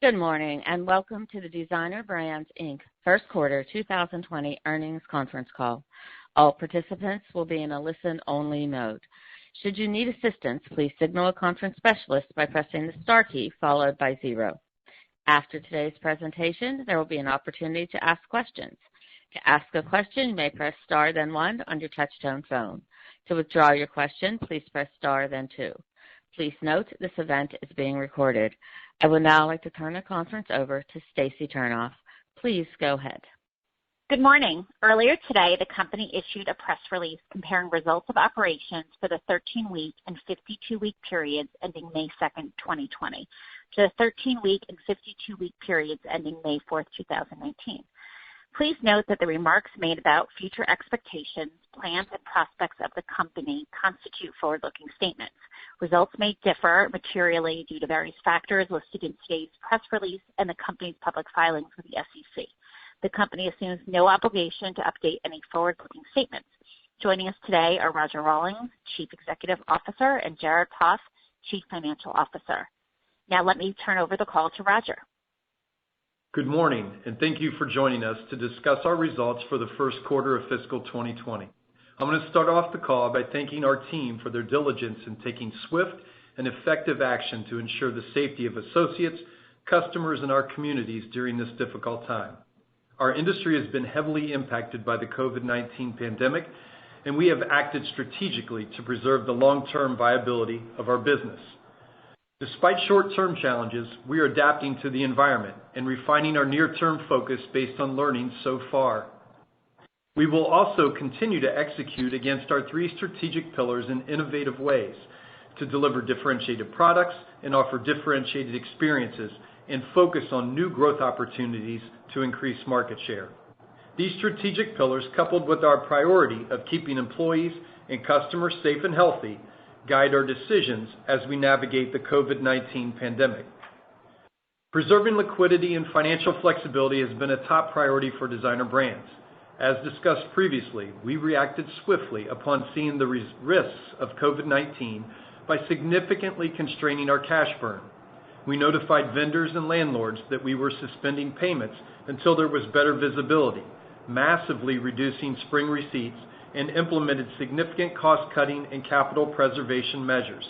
Good morning, and welcome to the Designer Brands, Inc. First Quarter 2020 Earnings Conference Call. All participants will be in a listen-only mode. Should you need assistance, please signal a conference specialist by pressing the star key followed by 0. After today's presentation, there will be an opportunity to ask questions. To ask a question, you may press star then 1 on your touch-tone phone. To withdraw your question, please press star then 2. Please note this event is being recorded. I would now like to turn the conference over to Stacy Turnoff. Please go ahead. Good morning. Earlier today, the company issued a press release comparing results of operations for the 13-week and 52-week periods ending May 2nd, 2020, to the 13-week and 52-week periods ending May 4th, 2019. Please note that the remarks made about future expectations, plans, and prospects of the company constitute forward-looking statements. Results may differ materially due to various factors listed in today's press release and the company's public filings with the SEC. The company assumes no obligation to update any forward-looking statements. Joining us today are Roger Rawlins, Chief Executive Officer, and Jared Poff, Chief Financial Officer. Now let me turn over the call to Roger. Good morning, and thank you for joining us to discuss our results for the first quarter of fiscal 2020. I'm going to start off the call by thanking our team for their diligence in taking swift and effective action to ensure the safety of associates, customers, and our communities during this difficult time. Our industry has been heavily impacted by the COVID-19 pandemic, and we have acted strategically to preserve the long-term viability of our business. Despite short-term challenges, we are adapting to the environment and refining our near-term focus based on learning so far. We will also continue to execute against our 3 strategic pillars in innovative ways to deliver differentiated products and offer differentiated experiences and focus on new growth opportunities to increase market share. These strategic pillars, coupled with our priority of keeping employees and customers safe and healthy, guide our decisions as we navigate the COVID-19 pandemic. Preserving liquidity and financial flexibility has been a top priority for Designer Brands. As discussed previously, we reacted swiftly upon seeing the risks of COVID-19 by significantly constraining our cash burn. We notified vendors and landlords that we were suspending payments until there was better visibility, massively reducing spring receipts, and implemented significant cost-cutting and capital preservation measures.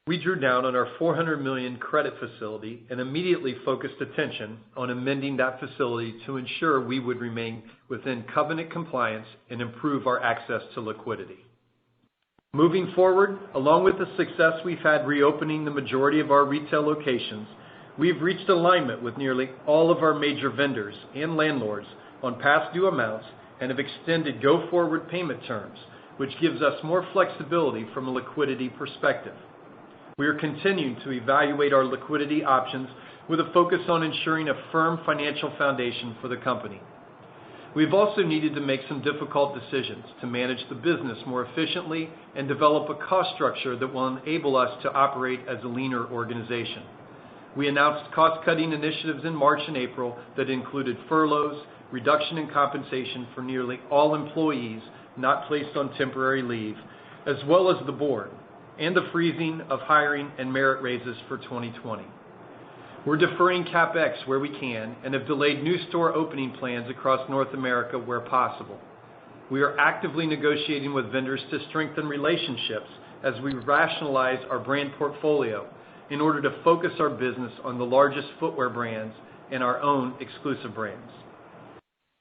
We drew down on our $400 million credit facility and immediately focused attention on amending that facility to ensure we would remain within covenant compliance and improve our access to liquidity. Moving forward, along with the success we've had reopening the majority of our retail locations, we've reached alignment with nearly all of our major vendors and landlords on past due amounts and have extended go-forward payment terms, which gives us more flexibility from a liquidity perspective. We are continuing to evaluate our liquidity options with a focus on ensuring a firm financial foundation for the company. We've also needed to make some difficult decisions to manage the business more efficiently and develop a cost structure that will enable us to operate as a leaner organization. We announced cost-cutting initiatives in March and April that included furloughs, reduction in compensation for nearly all employees not placed on temporary leave, as well as the board, and the freezing of hiring and merit raises for 2020. We're deferring CapEx where we can and have delayed new store opening plans across North America where possible. We are actively negotiating with vendors to strengthen relationships as we rationalize our brand portfolio in order to focus our business on the largest footwear brands and our own exclusive brands.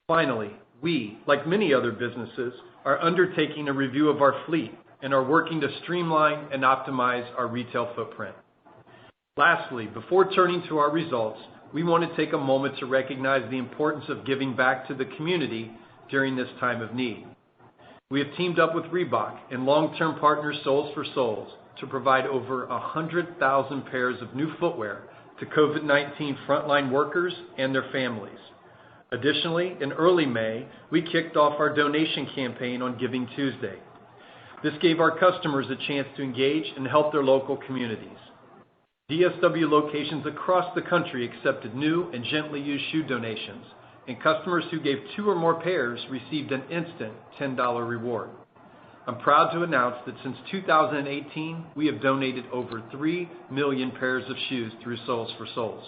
Finally, we, like many other businesses, are undertaking a review of our fleet and are working to streamline and optimize our retail footprint. Lastly, before turning to our results, we want to take a moment to recognize the importance of giving back to the community during this time of need. We have teamed up with Reebok and long-term partner Soles for Souls to provide over 100,000 pairs of new footwear to COVID-19 frontline workers and their families. Additionally, in early May, we kicked off our donation campaign on Giving Tuesday. This gave our customers a chance to engage and help their local communities. DSW locations across the country accepted new and gently used shoe donations, and customers who gave 2 or more pairs received an instant $10 reward. I'm proud to announce that since 2018, we have donated over 3 million pairs of shoes through Soles for Souls.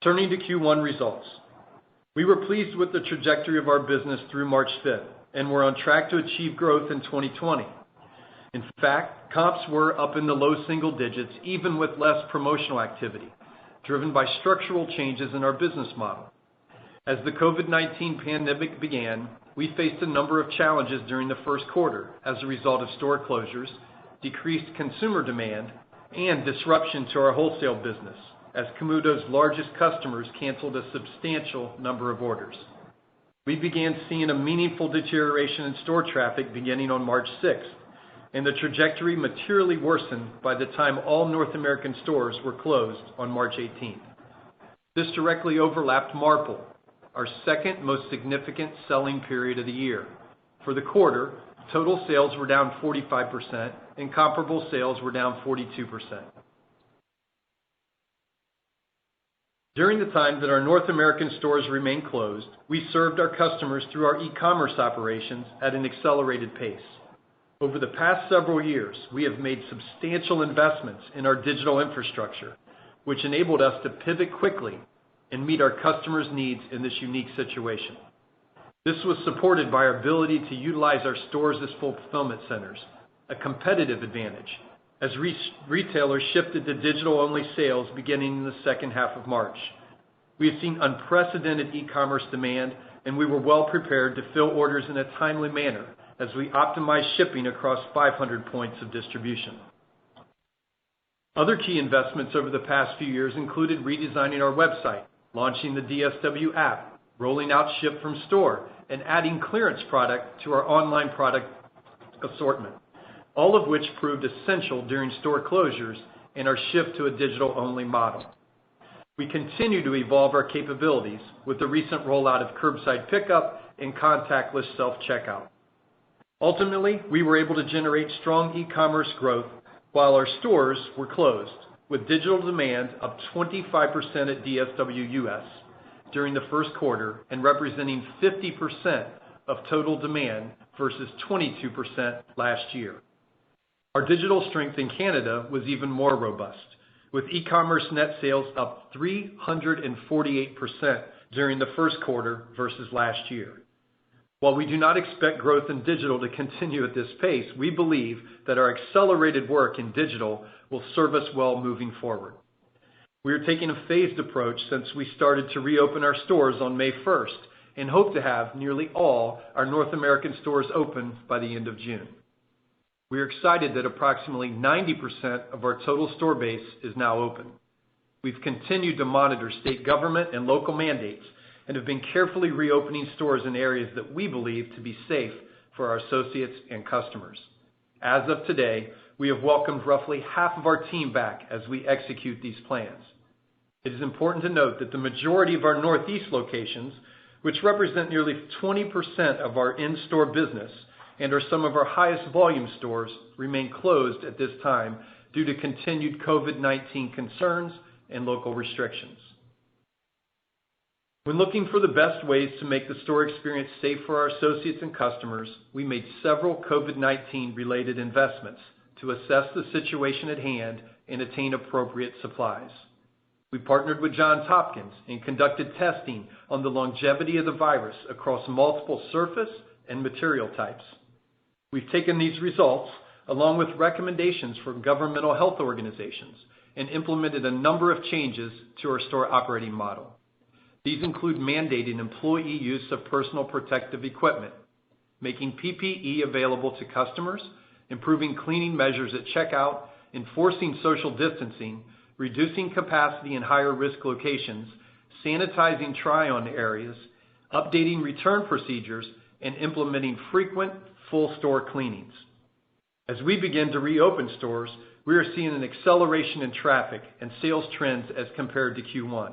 Turning to Q1 results. We were pleased with the trajectory of our business through March 5th, and we're on track to achieve growth in 2020. In fact, comps were up in the low single digits, even with less promotional activity, driven by structural changes in our business model. As the COVID-19 pandemic began, we faced a number of challenges during the first quarter as a result of store closures, decreased consumer demand, and disruption to our wholesale business, as Camuto's largest customers canceled a substantial number of orders. We began seeing a meaningful deterioration in store traffic beginning on March 6th, and the trajectory materially worsened by the time all North American stores were closed on March 18th. This directly overlapped Marple, our second most significant selling period of the year. For the quarter, total sales were down 45%, and comparable sales were down 42%. During the time that our North American stores remained closed, we served our customers through our e-commerce operations at an accelerated pace. Over the past several years, we have made substantial investments in our digital infrastructure, which enabled us to pivot quickly and meet our customers' needs in this unique situation. This was supported by our ability to utilize our stores as fulfillment centers, a competitive advantage, as retailers shifted to digital-only sales beginning in the second half of March. We have seen unprecedented e-commerce demand, and we were well prepared to fill orders in a timely manner as we optimized shipping across 500 points of distribution. Other key investments over the past few years included redesigning our website, launching the DSW app, rolling out ship from store, and adding clearance product to our online product assortment, all of which proved essential during store closures and our shift to a digital-only model. We continue to evolve our capabilities with the recent rollout of curbside pickup and contactless self-checkout. Ultimately, we were able to generate strong e-commerce growth while our stores were closed, with digital demand up 25% at DSW US during the first quarter and representing 50% of total demand versus 22% last year. Our digital strength in Canada was even more robust, with e-commerce net sales up 348% during the first quarter versus last year. While we do not expect growth in digital to continue at this pace, we believe that our accelerated work in digital will serve us well moving forward. We are taking a phased approach since we started to reopen our stores on May 1st and hope to have nearly all our North American stores open by the end of June. We are excited that approximately 90% of our total store base is now open. We've continued to monitor state government and local mandates and have been carefully reopening stores in areas that we believe to be safe for our associates and customers. As of today, we have welcomed roughly half of our team back as we execute these plans. It is important to note that the majority of our Northeast locations, which represent nearly 20% of our in-store business and are some of our highest volume stores, remain closed at this time due to continued COVID-19 concerns and local restrictions. When looking for the best ways to make the store experience safe for our associates and customers, we made several COVID-19 related investments to assess the situation at hand and attain appropriate supplies. We partnered with Johns Hopkins and conducted testing on the longevity of the virus across multiple surface and material types. We've taken these results, along with recommendations from governmental health organizations, and implemented a number of changes to our store operating model. These include mandating employee use of personal protective equipment, making PPE available to customers, improving cleaning measures at checkout, enforcing social distancing, reducing capacity in higher risk locations, sanitizing try-on areas, updating return procedures, and implementing frequent full store cleanings. As we begin to reopen stores, we are seeing an acceleration in traffic and sales trends as compared to Q1.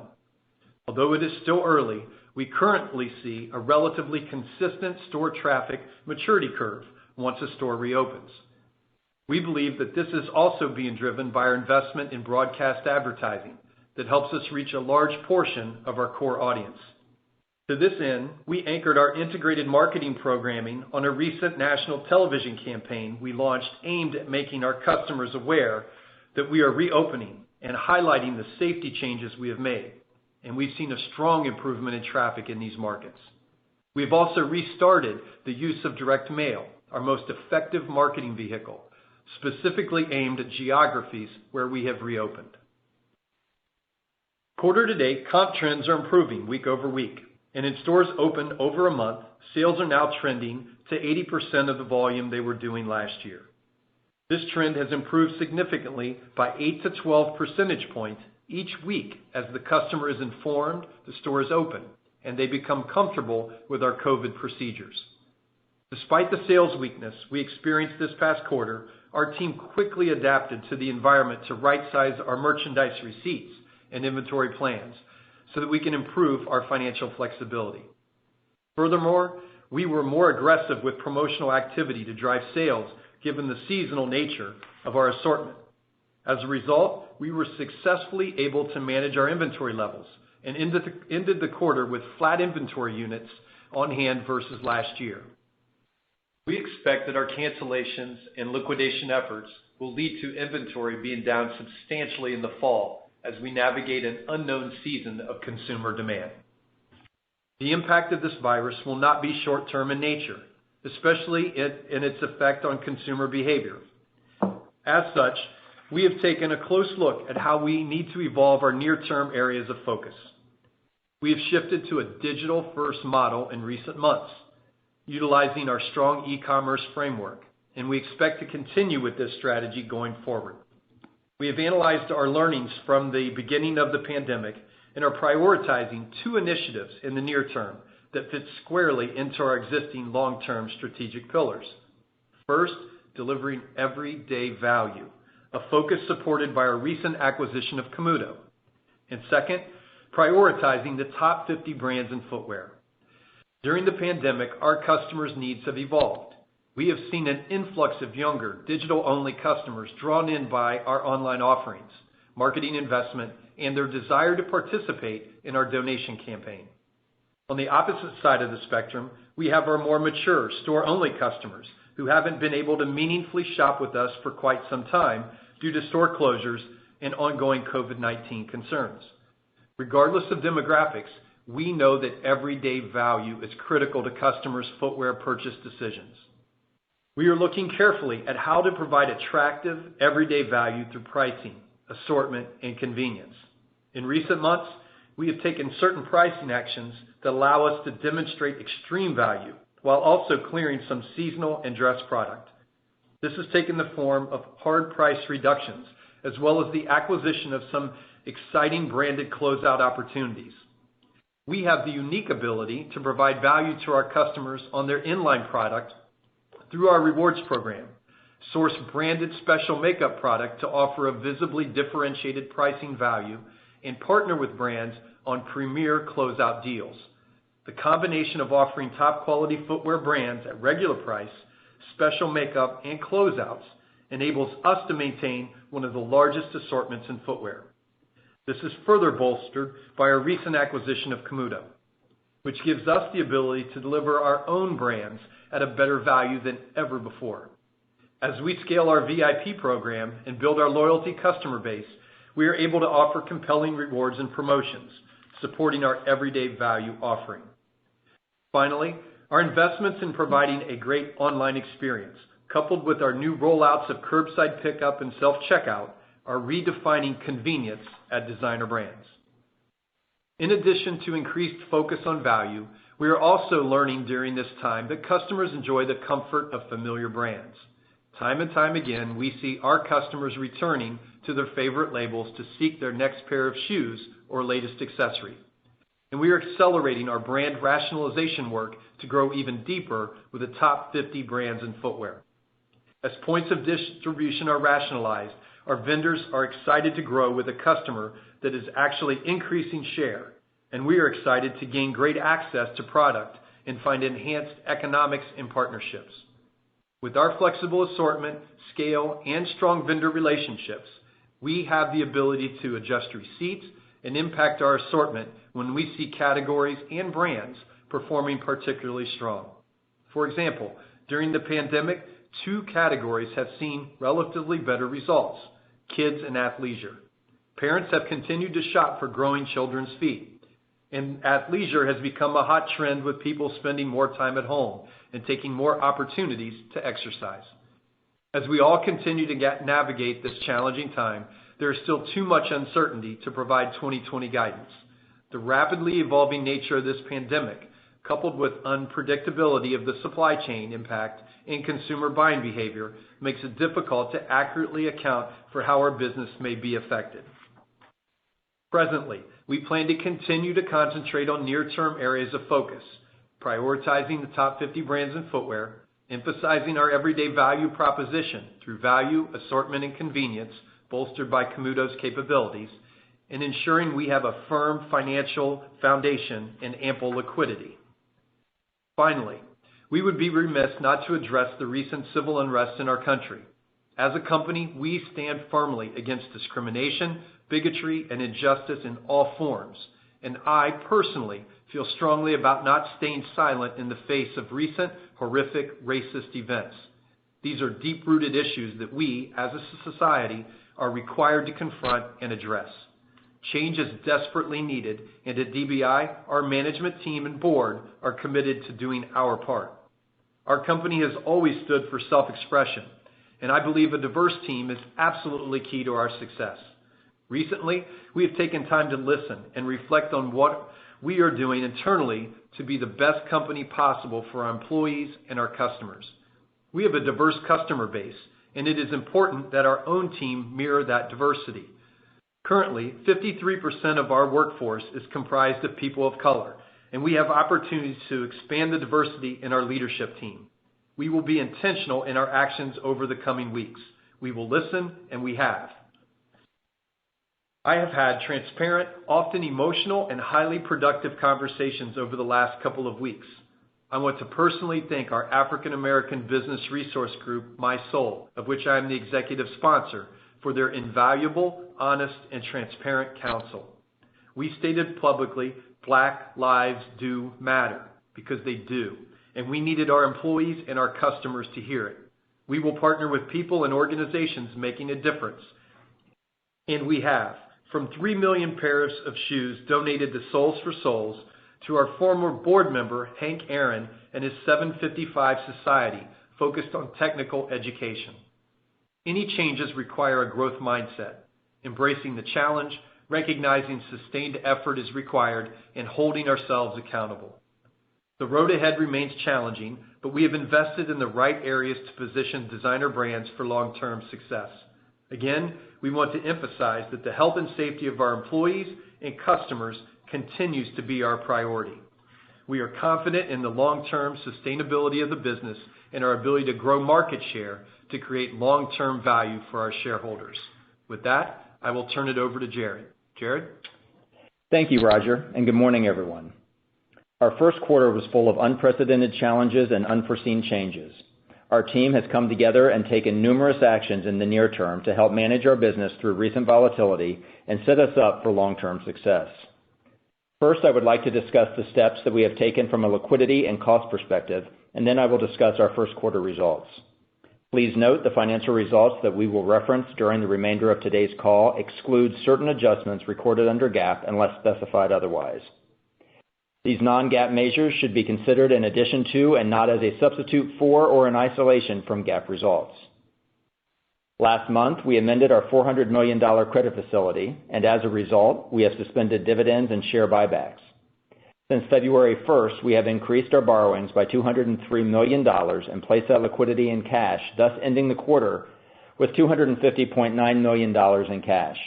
Although it is still early, we currently see a relatively consistent store traffic maturity curve once a store reopens. We believe that this is also being driven by our investment in broadcast advertising that helps us reach a large portion of our core audience. To this end, we anchored our integrated marketing programming on a recent national television campaign we launched aimed at making our customers aware that we are reopening and highlighting the safety changes we have made. and we've seen a strong improvement in traffic in these markets. We've also restarted the use of direct mail, our most effective marketing vehicle, specifically aimed at geographies where we have reopened. Quarter to date, comp trends are improving week over week, and in stores open over a month, sales are now trending to 80% of the volume they were doing last year. This trend has improved significantly by 8 to 12 percentage points each week as the customer is informed the store is open and they become comfortable with our COVID procedures. Despite the sales weakness we experienced this past quarter, our team quickly adapted to the environment to right-size our merchandise receipts and inventory plans so that we can improve our financial flexibility. Furthermore, we were more aggressive with promotional activity to drive sales given the seasonal nature of our assortment. As a result, we were successfully able to manage our inventory levels and ended the quarter with flat inventory units on hand versus last year. We expect that our cancellations and liquidation efforts will lead to inventory being down substantially in the fall as we navigate an unknown season of consumer demand. The impact of this virus will not be short-term in nature, especially in its effect on consumer behavior. As such, we have taken a close look at how we need to evolve our near-term areas of focus. We have shifted to a digital-first model in recent months, utilizing our strong e-commerce framework, and we expect to continue with this strategy going forward. We have analyzed our learnings from the beginning of the pandemic and are prioritizing 2 initiatives in the near term that fit squarely into our existing long-term strategic pillars. First, delivering everyday value, a focus supported by our recent acquisition of Camuto. And second, prioritizing the top 50 brands in footwear. During the pandemic, our customers' needs have evolved. We have seen an influx of younger, digital-only customers drawn in by our online offerings, marketing investment, and their desire to participate in our donation campaign. On the opposite side of the spectrum, we have our more mature, store-only customers who haven't been able to meaningfully shop with us for quite some time due to store closures and ongoing COVID-19 concerns. Regardless of demographics, we know that everyday value is critical to customers' footwear purchase decisions. We are looking carefully at how to provide attractive, everyday value through pricing, assortment, and convenience. In recent months, we have taken certain pricing actions that allow us to demonstrate extreme value while also clearing some seasonal and dress product. This has taken the form of hard price reductions, as well as the acquisition of some exciting branded closeout opportunities. We have the unique ability to provide value to our customers on their inline product through our rewards program, source branded special makeup product to offer a visibly differentiated pricing value, and partner with brands on premier closeout deals. The combination of offering top quality footwear brands at regular price, special makeup, and closeouts enables us to maintain one of the largest assortments in footwear. This is further bolstered by our recent acquisition of Camuto, which gives us the ability to deliver our own brands at a better value than ever before. As we scale our VIP program and build our loyalty customer base, we are able to offer compelling rewards and promotions, supporting our everyday value offering. Finally, our investments in providing a great online experience, coupled with our new rollouts of curbside pickup and self-checkout, are redefining convenience at Designer Brands. In addition to increased focus on value, we are also learning during this time that customers enjoy the comfort of familiar brands. Time and time again, we see our customers returning to their favorite labels to seek their next pair of shoes or latest accessory. And we are accelerating our brand rationalization work to grow even deeper with the top 50 brands in footwear. As points of distribution are rationalized, our vendors are excited to grow with a customer that is actually increasing share, and we are excited to gain great access to product and find enhanced economics and partnerships. With our flexible assortment, scale, and strong vendor relationships, we have the ability to adjust receipts and impact our assortment when we see categories and brands performing particularly strong. For example, during the pandemic, 2 categories have seen relatively better results: kids and athleisure. Parents have continued to shop for growing children's feet, and athleisure has become a hot trend with people spending more time at home and taking more opportunities to exercise. As we all continue to navigate this challenging time, there is still too much uncertainty to provide 2020 guidance. The rapidly evolving nature of this pandemic, coupled with unpredictability of the supply chain impact and consumer buying behavior, makes it difficult to accurately account for how our business may be affected. Presently, we plan to continue to concentrate on near-term areas of focus, prioritizing the top 50 brands in footwear, emphasizing our everyday value proposition through value, assortment, and convenience, bolstered by Camuto's capabilities, and ensuring we have a firm financial foundation and ample liquidity. Finally, we would be remiss not to address the recent civil unrest in our country. As a company, we stand firmly against discrimination, bigotry, and injustice in all forms, and I personally feel strongly about not staying silent in the face of recent horrific racist events. These are deep-rooted issues that we, as a society, are required to confront and address. Change is desperately needed, and at DBI, our management team and board are committed to doing our part. Our company has always stood for self-expression, and I believe a diverse team is absolutely key to our success. Recently, we have taken time to listen and reflect on what we are doing internally to be the best company possible for our employees and our customers. We have a diverse customer base, and it is important that our own team mirror that diversity. Currently, 53% of our workforce is comprised of people of color, and we have opportunities to expand the diversity in our leadership team. We will be intentional in our actions over the coming weeks. We will listen, and we have. I have had transparent, often emotional, and highly productive conversations over the last couple of weeks. I want to personally thank our African American Business Resource Group, My Soul, of which I am the executive sponsor, for their invaluable, honest, and transparent counsel. We stated publicly, Black lives do matter, because they do, and we needed our employees and our customers to hear it. We will partner with people and organizations making a difference, and we have. From 3 million pairs of shoes donated to Souls for Souls, to our former board member, Hank Aaron, and his 755 Society, focused on technical education. Any changes require a growth mindset, embracing the challenge, recognizing sustained effort is required, and holding ourselves accountable. The road ahead remains challenging, but we have invested in the right areas to position Designer Brands for long-term success. Again, we want to emphasize that the health and safety of our employees and customers continues to be our priority. We are confident in the long-term sustainability of the business and our ability to grow market share to create long-term value for our shareholders. With that, I will turn it over to Jared. Jared? Thank you, Roger, and good morning, everyone. Our first quarter was full of unprecedented challenges and unforeseen changes. Our team has come together and taken numerous actions in the near term to help manage our business through recent volatility and set us up for long-term success. First, I would like to discuss the steps that we have taken from a liquidity and cost perspective, and then I will discuss our first quarter results. Please note the financial results that we will reference during the remainder of today's call exclude certain adjustments recorded under GAAP unless specified otherwise. These non-GAAP measures should be considered in addition to and not as a substitute for or in isolation from GAAP results. Last month, we amended our $400 million credit facility, and as a result, we have suspended dividends and share buybacks. Since February 1st, we have increased our borrowings by $203 million and placed that liquidity in cash, thus ending the quarter with $250.9 million in cash.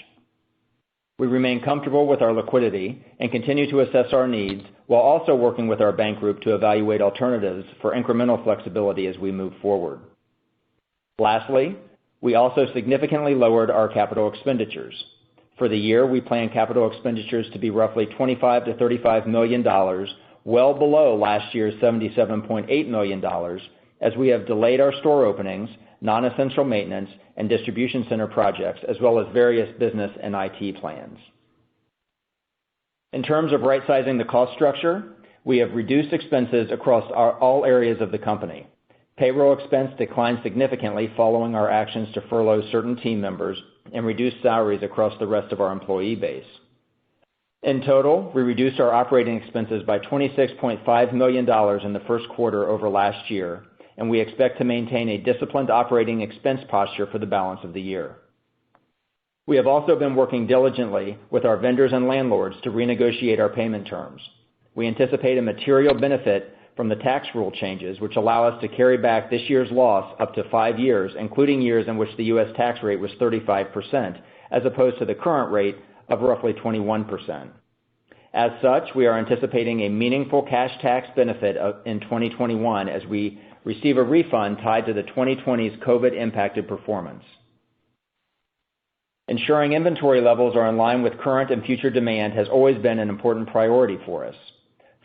We remain comfortable with our liquidity and continue to assess our needs while also working with our bank group to evaluate alternatives for incremental flexibility as we move forward. Lastly, we also significantly lowered our capital expenditures. For the year, we plan capital expenditures to be roughly $25 to $35 million, well below last year's $77.8 million, as we have delayed our store openings, non-essential maintenance, and distribution center projects, as well as various business and IT plans. In terms of right-sizing the cost structure, we have reduced expenses across all areas of the company. Payroll expense declined significantly following our actions to furlough certain team members and reduce salaries across the rest of our employee base. In total, we reduced our operating expenses by $26.5 million in the first quarter over last year, and we expect to maintain a disciplined operating expense posture for the balance of the year. We have also been working diligently with our vendors and landlords to renegotiate our payment terms. We anticipate a material benefit from the tax rule changes, which allow us to carry back this year's loss up to 5 years, including years in which the U.S. tax rate was 35%, as opposed to the current rate of roughly 21%. As such, we are anticipating a meaningful cash tax benefit in 2021 as we receive a refund tied to the 2020's COVID-impacted performance. Ensuring inventory levels are in line with current and future demand has always been an important priority for us.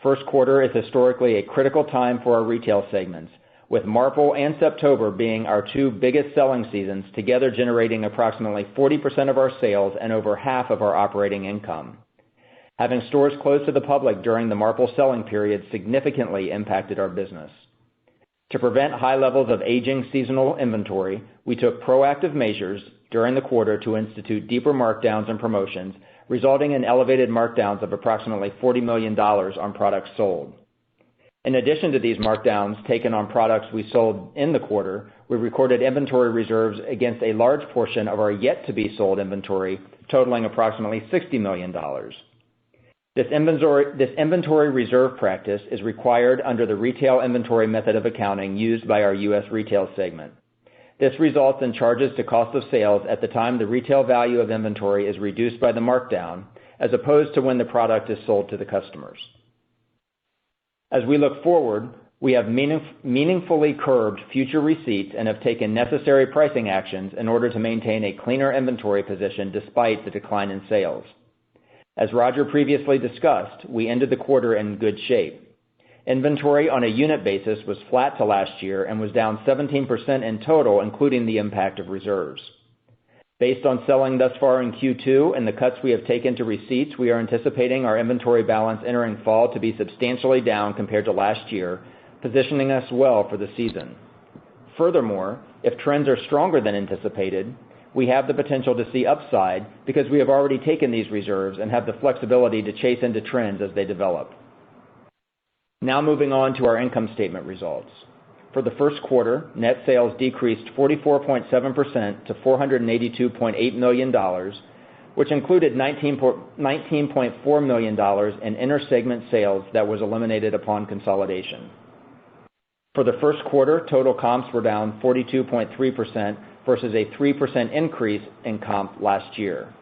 First quarter is historically a critical time for our retail segments, with Marple and September being our 2 biggest selling seasons, together generating approximately 40% of our sales and over half of our operating income. Having stores closed to the public during the Marple selling period significantly impacted our business. To prevent high levels of aging seasonal inventory, we took proactive measures during the quarter to institute deeper markdowns and promotions, resulting in elevated markdowns of approximately $40 million on products sold. In addition to these markdowns taken on products we sold in the quarter, we recorded inventory reserves against a large portion of our yet-to-be-sold inventory, totaling approximately $60 million. This inventory reserve practice is required under the retail inventory method of accounting used by our U.S. retail segment. This results in charges to cost of sales at the time the retail value of inventory is reduced by the markdown, as opposed to when the product is sold to the customers. As we look forward, we have meaningfully curbed future receipts and have taken necessary pricing actions in order to maintain a cleaner inventory position despite the decline in sales. As Roger previously discussed, we ended the quarter in good shape. Inventory on a unit basis was flat to last year and was down 17% in total, including the impact of reserves. Based on selling thus far in Q2 and the cuts we have taken to receipts, we are anticipating our inventory balance entering fall to be substantially down compared to last year, positioning us well for the season. Furthermore, if trends are stronger than anticipated, we have the potential to see upside because we have already taken these reserves and have the flexibility to chase into trends as they develop. Now moving on to our income statement results. For the first quarter, net sales decreased 44.7% to $482.8 million, which included $19.4 million in inter-segment sales that was eliminated upon consolidation. For the first quarter, total comps were down 42.3% versus a 3% increase in comp last year.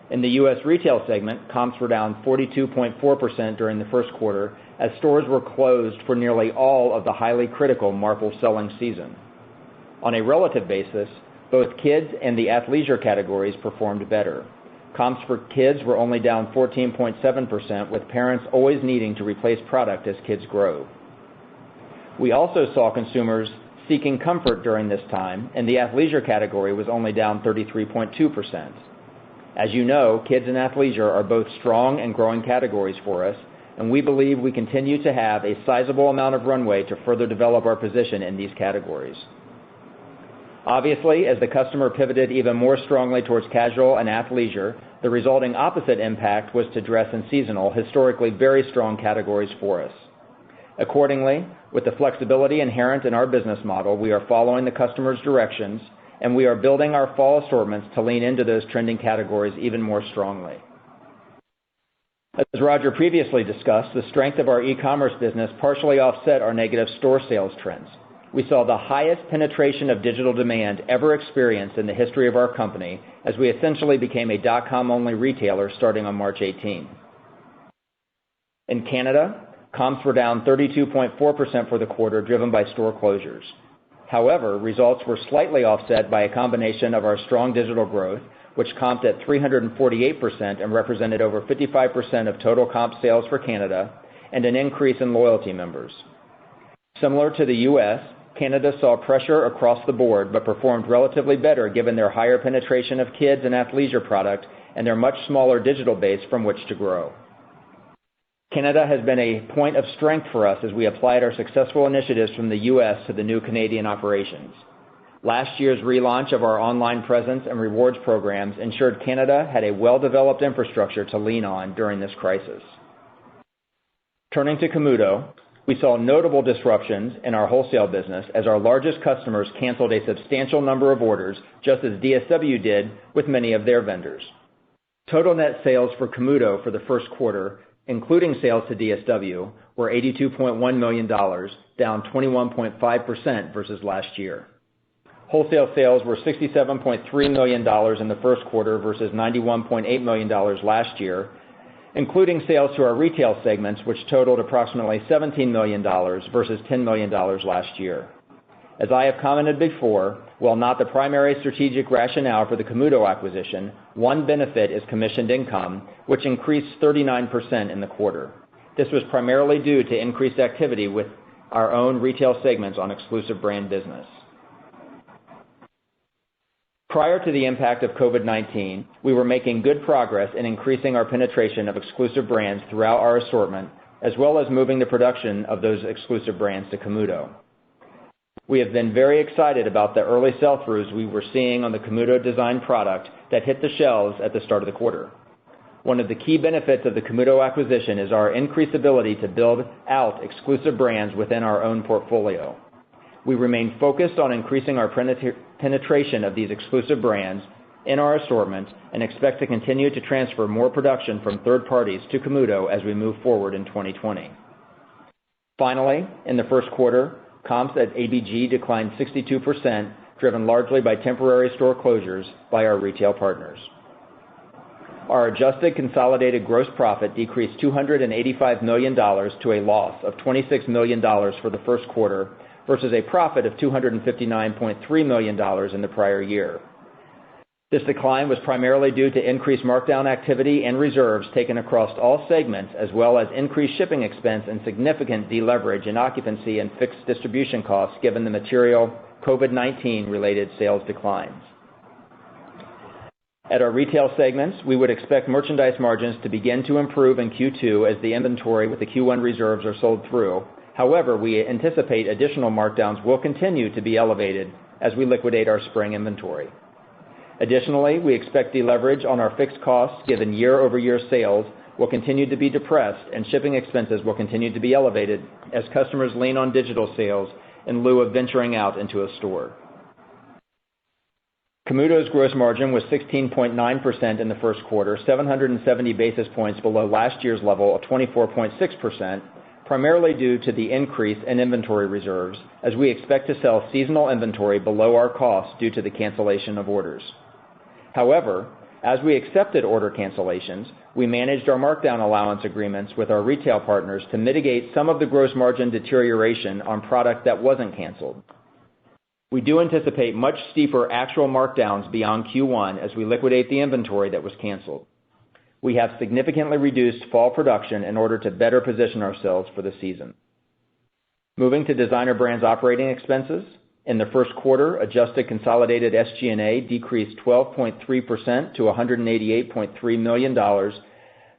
In the U.S. retail segment, comps were down 42.4% during the first quarter as stores were closed for nearly all of the highly critical Marple selling season. On a relative basis, both kids and the athleisure categories performed better. Comps for kids were only down 14.7%, with parents always needing to replace product as kids grow. We also saw consumers seeking comfort during this time, and the athleisure category was only down 33.2%. As you know, kids and athleisure are both strong and growing categories for us, and we believe we continue to have a sizable amount of runway to further develop our position in these categories. Obviously, as the customer pivoted even more strongly towards casual and athleisure, the resulting opposite impact was to dress and seasonal, historically very strong categories for us. Accordingly, with the flexibility inherent in our business model, we are following the customer's directions, and we are building our fall assortments to lean into those trending categories even more strongly. As Roger previously discussed, the strength of our e-commerce business partially offset our negative store sales trends. We saw the highest penetration of digital demand ever experienced in the history of our company, as we essentially became a .com-only retailer starting on March 18. In Canada, comps were down 32.4% for the quarter, driven by store closures. However, results were slightly offset by a combination of our strong digital growth, which comped at 348% and represented over 55% of total comp sales for Canada, and an increase in loyalty members. Similar to the U.S., Canada saw pressure across the board but performed relatively better given their higher penetration of kids and athleisure product and their much smaller digital base from which to grow. Canada has been a point of strength for us as we applied our successful initiatives from the U.S. to the new Canadian operations. Last year's relaunch of our online presence and rewards programs ensured Canada had a well-developed infrastructure to lean on during this crisis. Turning to Camuto, we saw notable disruptions in our wholesale business as our largest customers canceled a substantial number of orders, just as DSW did with many of their vendors. Total net sales for Camuto for the first quarter, including sales to DSW, were $82.1 million, down 21.5% versus last year. Wholesale sales were $67.3 million in the first quarter versus $91.8 million last year, including sales to our retail segments, which totaled approximately $17 million versus $10 million last year. As I have commented before, while not the primary strategic rationale for the Camuto acquisition, one benefit is commissioned income, which increased 39% in the quarter. This was primarily due to increased activity with our own retail segments on exclusive brand business. Prior to the impact of COVID-19, we were making good progress in increasing our penetration of exclusive brands throughout our assortment, as well as moving the production of those exclusive brands to Camuto. We have been very excited about the early sell-throughs we were seeing on the Camuto design product that hit the shelves at the start of the quarter. One of the key benefits of the Camuto acquisition is our increased ability to build out exclusive brands within our own portfolio. We remain focused on increasing our penetration of these exclusive brands in our assortment and expect to continue to transfer more production from third parties to Camuto as we move forward in 2020. Finally, in the first quarter, comps at ABG declined 62%, driven largely by temporary store closures by our retail partners. Our adjusted consolidated gross profit decreased $285 million to a loss of $26 million for the first quarter versus a profit of $259.3 million in the prior year. This decline was primarily due to increased markdown activity and reserves taken across all segments, as well as increased shipping expense and significant deleverage in occupancy and fixed distribution costs given the material COVID-19 related sales declines. At our retail segments, we would expect merchandise margins to begin to improve in Q2 as the inventory with the Q1 reserves are sold through. However, we anticipate additional markdowns will continue to be elevated as we liquidate our spring inventory. Additionally, we expect deleverage on our fixed costs given year-over-year sales will continue to be depressed and shipping expenses will continue to be elevated as customers lean on digital sales in lieu of venturing out into a store. Camuto's gross margin was 16.9% in the first quarter, 770 basis points below last year's level of 24.6%, primarily due to the increase in inventory reserves, as we expect to sell seasonal inventory below our costs due to the cancellation of orders. However, as we accepted order cancellations, we managed our markdown allowance agreements with our retail partners to mitigate some of the gross margin deterioration on product that wasn't canceled. We do anticipate much steeper actual markdowns beyond Q1 as we liquidate the inventory that was canceled. We have significantly reduced fall production in order to better position ourselves for the season. Moving to Designer Brands operating expenses, in the first quarter, adjusted consolidated SG&A decreased 12.3% to $188.3 million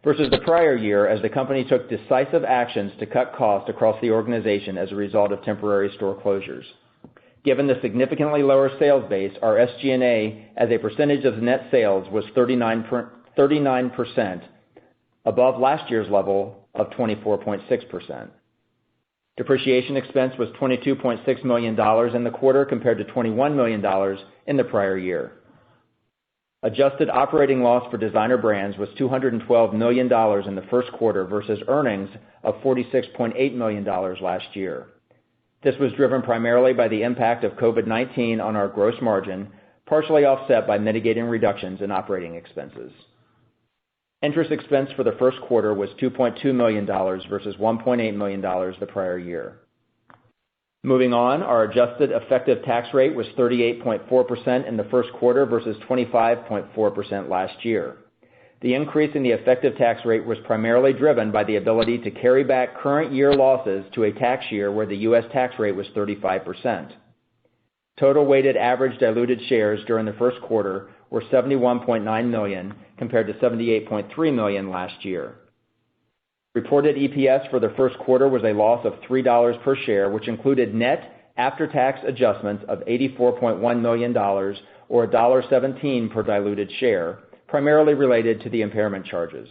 versus the prior year as the company took decisive actions to cut costs across the organization as a result of temporary store closures. Given the significantly lower sales base, our SG&A as a percentage of net sales was 39%, above last year's level of 24.6%. Depreciation expense was $22.6 million in the quarter compared to $21 million in the prior year. Adjusted operating loss for Designer Brands was $212 million in the first quarter versus earnings of $46.8 million last year. This was driven primarily by the impact of COVID-19 on our gross margin, partially offset by mitigating reductions in operating expenses. Interest expense for the first quarter was $2.2 million versus $1.8 million the prior year. Moving on, our adjusted effective tax rate was 38.4% in the first quarter versus 25.4% last year. The increase in the effective tax rate was primarily driven by the ability to carry back current year losses to a tax year where the U.S. tax rate was 35%. Total weighted average diluted shares during the first quarter were 71.9 million compared to 78.3 million last year. Reported EPS for the first quarter was a loss of $3 per share, which included net after-tax adjustments of $84.1 million or $1.17 per diluted share, primarily related to the impairment charges.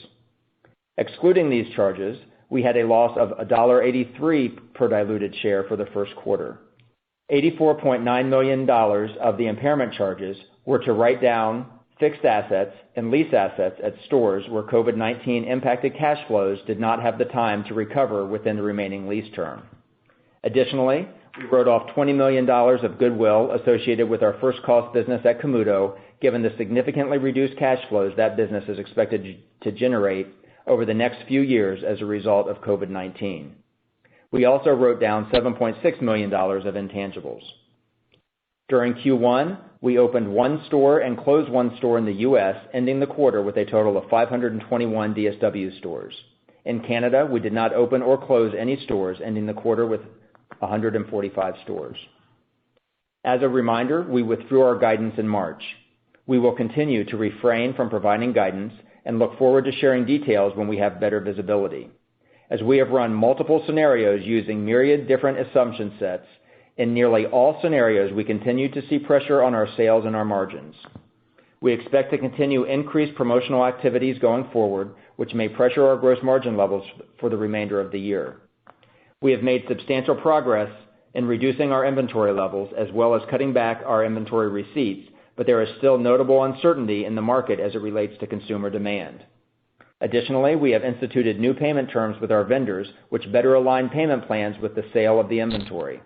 Excluding these charges, we had a loss of $1.83 per diluted share for the first quarter. $84.9 million of the impairment charges were to write down fixed assets and lease assets at stores where COVID-19 impacted cash flows did not have the time to recover within the remaining lease term. Additionally, we wrote off $20 million of goodwill associated with our first cost business at Camuto, given the significantly reduced cash flows that business is expected to generate over the next few years as a result of COVID-19. We also wrote down $7.6 million of intangibles. During Q1, we opened one store and closed one store in the U.S., ending the quarter with a total of 521 DSW stores. In Canada, we did not open or close any stores, ending the quarter with 145 stores. As a reminder, we withdrew our guidance in March. We will continue to refrain from providing guidance and look forward to sharing details when we have better visibility. As we have run multiple scenarios using myriad different assumption sets, in nearly all scenarios we continue to see pressure on our sales and our margins. We expect to continue increased promotional activities going forward, which may pressure our gross margin levels for the remainder of the year. We have made substantial progress in reducing our inventory levels as well as cutting back our inventory receipts, but there is still notable uncertainty in the market as it relates to consumer demand. Additionally, we have instituted new payment terms with our vendors, which better align payment plans with the sale of the inventory.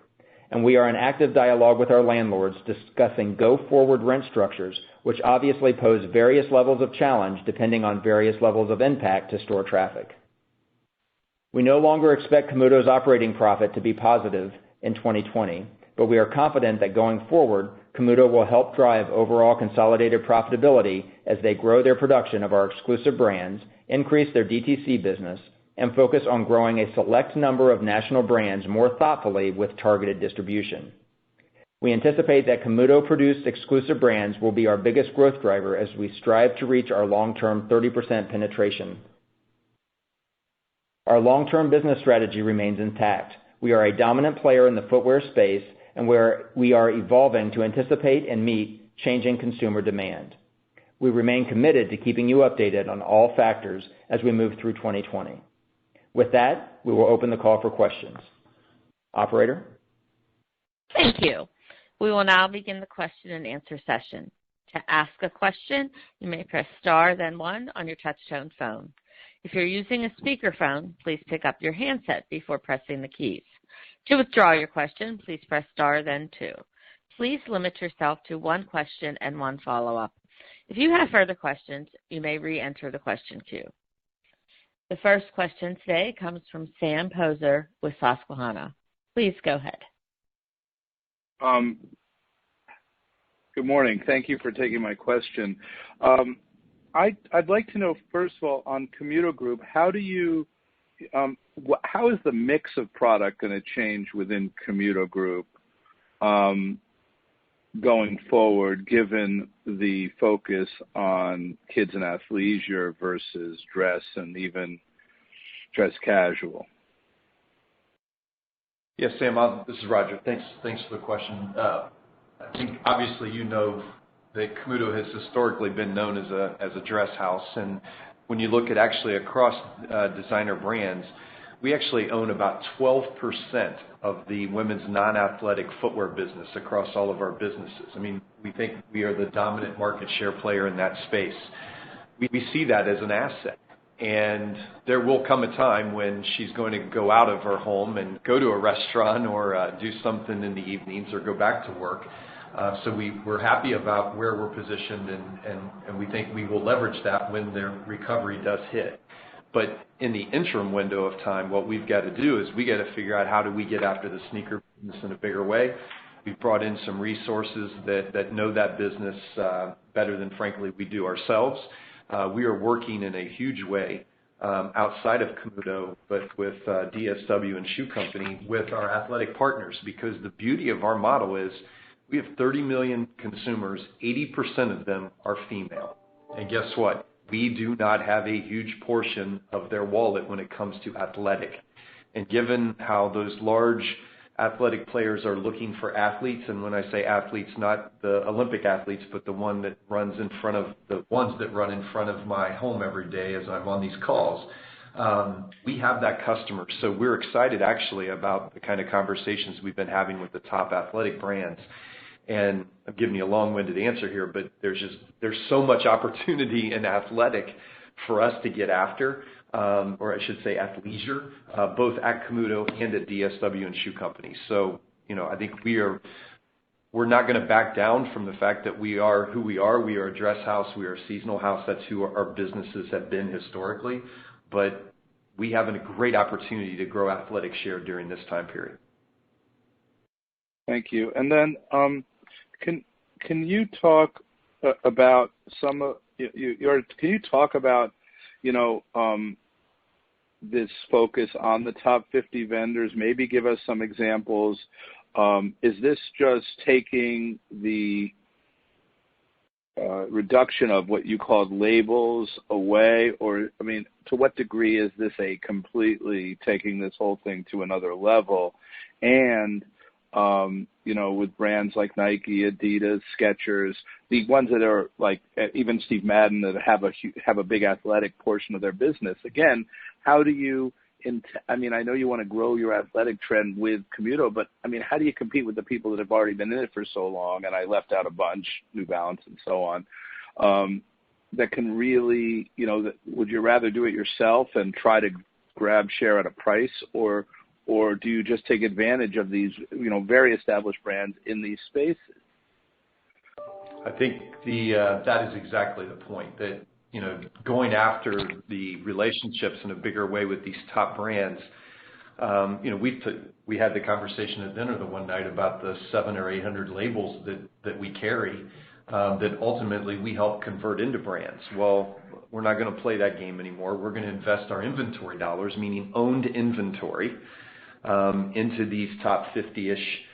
And we are in active dialogue with our landlords discussing go-forward rent structures, which obviously pose various levels of challenge depending on various levels of impact to store traffic. We no longer expect Camuto's operating profit to be positive in 2020, but we are confident that going forward, Camuto will help drive overall consolidated profitability as they grow their production of our exclusive brands, increase their DTC business, and focus on growing a select number of national brands more thoughtfully with targeted distribution. We anticipate that Camuto-produced exclusive brands will be our biggest growth driver as we strive to reach our long-term 30% penetration. Our long-term business strategy remains intact. We are a dominant player in the footwear space, and we are evolving to anticipate and meet changing consumer demand. We remain committed to keeping you updated on all factors as we move through 2020. With that, we will open the call for questions. Operator? Thank you. We will now begin the question and answer session. To ask a question, you may press star then one on your touch-tone phone. If you're using a speakerphone, please pick up your handset before pressing the keys. To withdraw your question, please press star then two. Please limit yourself to one question and one follow-up. If you have further questions, you may re-enter the question queue. The first question today comes from Sam Poser with Susquehanna. Please go ahead. Good morning. Thank you for taking my question. I'd like to know, first of all, on Camuto Group, how is the mix of product going to change within Camuto Group going forward, given the focus on kids and athleisure versus dress and even dress casual? Yes, Sam, this is Roger. Thanks for the question. I think obviously you know that Camuto has historically been known as a dress house, and when you look at actually across designer brands, we actually own about 12% of the women's non-athletic footwear business across all of our businesses. I mean, we think we are the dominant market share player in that space. We see that as an asset, and there will come a time when she's going to go out of her home and go to a restaurant or do something in the evenings or go back to work. So we're happy about where we're positioned, and we think we will leverage that when their recovery does hit. But in the interim window of time, what we've got to do is we got to figure out how do we get after the sneaker business in a bigger way. We've brought in some resources that know that business better than, frankly, we do ourselves. We are working in a huge way outside of Camuto, but with DSW and Shoe Company, with our athletic partners, because the beauty of our model is we have 30 million consumers, 80% of them are female. And guess what? We do not have a huge portion of their wallet when it comes to athletic. And given how those large athletic players are looking for athletes, and when I say athletes, not the Olympic athletes, but the ones that run in front of my home every day as I'm on these calls. We have that customer, so we're excited actually about the kind of conversations we've been having with the top athletic brands. And I'm giving you a long-winded answer here, but there's so much opportunity in athletic for us to get after, or I should say athleisure, both at Camuto and at DSW and Shoe Company. So, I think we're not going to back down from the fact that we are who we are. We are a dress house. We are a seasonal house. That's who our businesses have been historically. But we have a great opportunity to grow athletic share during this time period. Thank you. And then can you talk about some of can you talk about this focus on the top 50 vendors? Maybe give us some examples. Is this just taking the reduction of what you called labels away, or to what degree is this a completely taking this whole thing to another level? And with brands like Nike, Adidas, Skechers, the ones that are like even Steve Madden that have a big athletic portion of their business. Again, how do you? I know you want to grow your athletic trend with Camuto, but how do you compete with the people that have already been in it for so long? And I left out a bunch, New Balance and so on, that can really, would you rather do it yourself and try to grab share at a price, or do you just take advantage of these, very established brands in these spaces? I think that is exactly the point, that going after the relationships in a bigger way with these top brands. We had the conversation at dinner the one night about the 700 or 800 labels that we carry that ultimately we help convert into brands. Well, we're not going to play that game anymore. We're going to invest our inventory dollars, meaning owned inventory, into these top 50-ish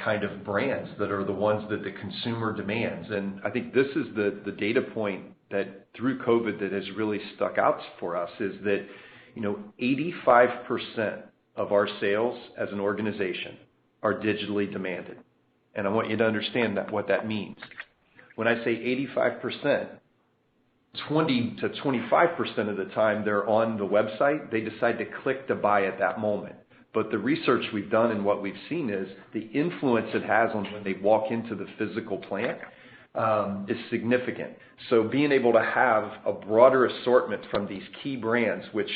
kind of brands that are the ones that the consumer demands. And I think this is the data point that through COVID that has really stuck out for us, is that 85% of our sales as an organization are digitally demanded. And I want you to understand what that means. When I say 85%, 20 to 25% of the time they're on the website, they decide to click to buy at that moment. But the research we've done and what we've seen is the influence it has on when they walk into the physical plant is significant. So being able to have a broader assortment from these key brands, which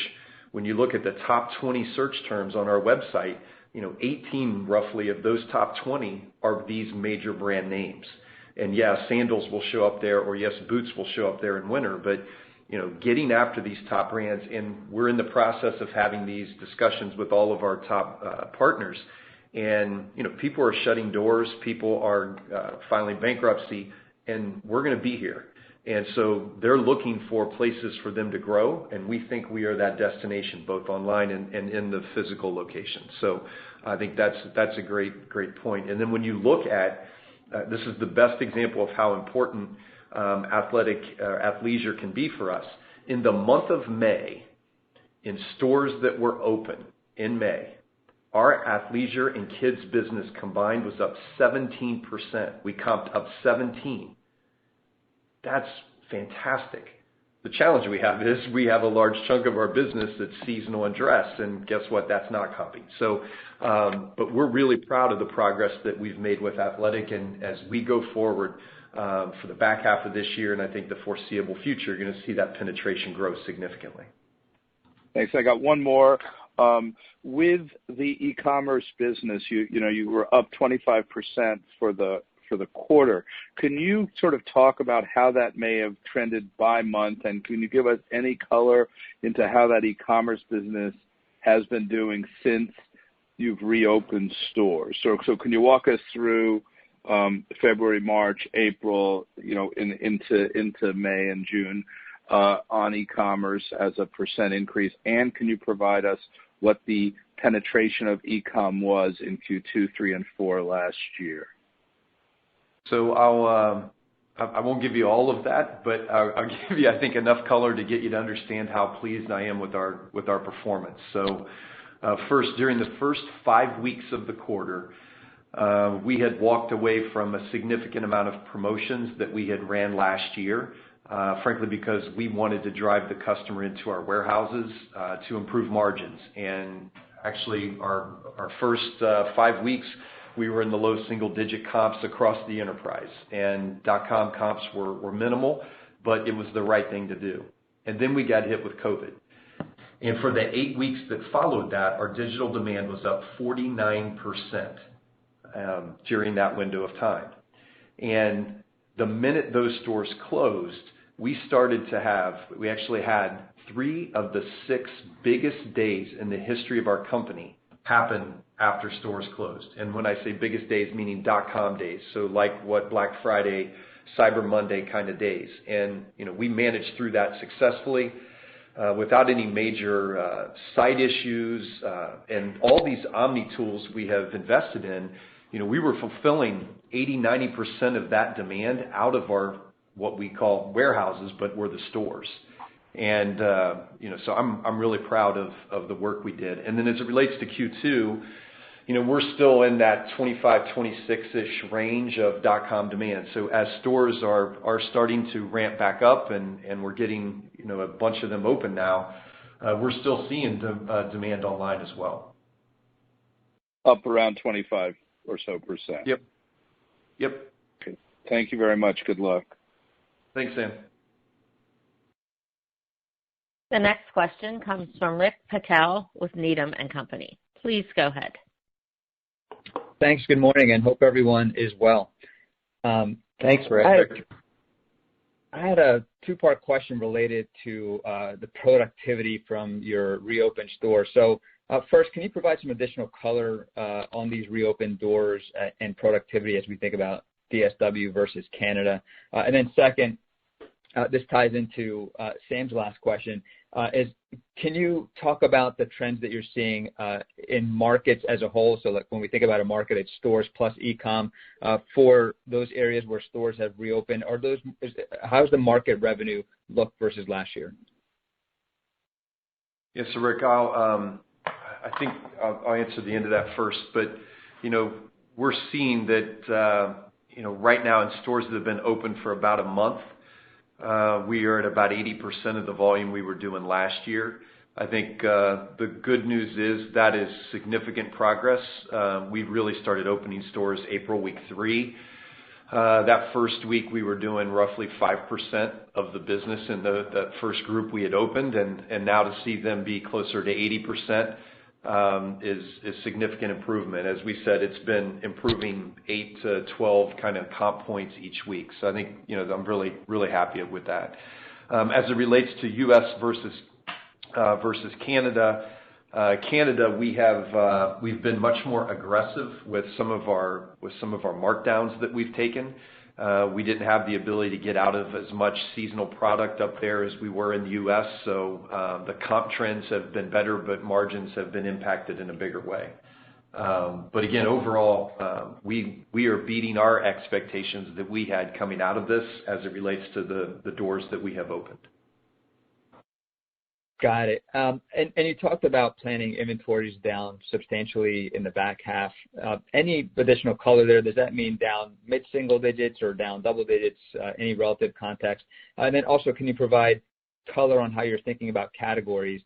when you look at the top 20 search terms on our website, 18 roughly of those top 20 are these major brand names. And yeah, sandals will show up there, or yes, boots will show up there in winter, but getting after these top brands, and we're in the process of having these discussions with all of our top partners. And, people are shutting doors, people are filing bankruptcy, and we're going to be here. And so they're looking for places for them to grow, and we think we are that destination, both online and in the physical location. So I think that's a great point. And then when you look at, this is the best example of how important athleisure can be for us. In the month of May, in stores that were open in May, our athleisure and kids business combined was up 17%. We comped up 17%. That's fantastic. The challenge we have is we have a large chunk of our business that's seasonal and dress, and guess what? That's not comping. So, but we're really proud of the progress that we've made with athletic, and as we go forward for the back half of this year, and I think the foreseeable future, you're going to see that penetration grow significantly. Thanks. I got one more. With the e-commerce business, you were up 25% for the quarter. Can you sort of talk about how that may have trended by month, and can you give us any color into how that e-commerce business has been doing since you've reopened stores? So can you walk us through February, March, April, into May and June on e-commerce as a percent increase, and can you provide us what the penetration of e-com was in Q2, 3, and 4 last year? So I won't give you all of that, but I'll give you, I think, enough color to get you to understand how pleased I am with our performance. So First, during the first 5 weeks of the quarter, we had walked away from a significant amount of promotions that we had ran last year, frankly, because we wanted to drive the customer into our warehouses to improve margins. And actually, our first 5 weeks, we were in the low single-digit comps across the enterprise. And .com comps were minimal, but it was the right thing to do. And then we got hit with COVID. And for the 8 weeks that followed that, our digital demand was up 49% during that window of time. And the minute those stores closed, we actually had 3 of the 6 biggest days in the history of our company happen after stores closed. And when I say biggest days, meaning .com days, so like what Black Friday, Cyber Monday kind of days. And, we managed through that successfully without any major site issues. And all these omni tools we have invested in, we were fulfilling 80-90% of that demand out of our what we call warehouses, but were the stores. And so I'm really proud of the work we did. And then as it relates to Q2, we're still in that 25, 26-ish range of .com demand. So as stores are starting to ramp back up and we're getting a bunch of them open now, we're still seeing demand online as well. Up around 25 or so percent. Yep. Okay. Thank you very much. Good luck. Thanks, Sam. The next question comes from Rick Patel with Needham & Company. Please go ahead. Thanks. Good morning, and hope everyone is well. Thanks, Rick. I had a two-part question related to the productivity from your reopened stores. So first, can you provide some additional color on these reopened doors and productivity as we think about DSW versus Canada? And then second, this ties into Sam's last question, can you talk about the trends that you're seeing in markets as a whole? So like when we think about a market, it's stores plus e-com. For those areas where stores have reopened, how's the market revenue look versus last year? Yes, so Rick, I think I'll answer the end of that first. But, we're seeing that, right now in stores that have been open for about a month, we are at about 80% of the volume we were doing last year. I think the good news is that is significant progress. We really started opening stores April week 3. That first week we were doing roughly 5% of the business in the first group we had opened, and now to see them be closer to 80% is significant improvement. As we said, it's been improving 8 to 12 kind of comp points each week. So I think, I'm really, really happy with that. As it relates to U.S. versus Canada, we've been much more aggressive with some of our markdowns that we've taken. We didn't have the ability to get out of as much seasonal product up there as we were in the U.S., so the comp trends have been better, but margins have been impacted in a bigger way. But again, overall, we are beating our expectations that we had coming out of this as it relates to the doors that we have opened. Got it. And you talked about planning inventories down substantially in the back half. Any additional color there? Does that mean down mid-single digits or down double digits? Any relative context? And then also, can you provide color on how you're thinking about categories,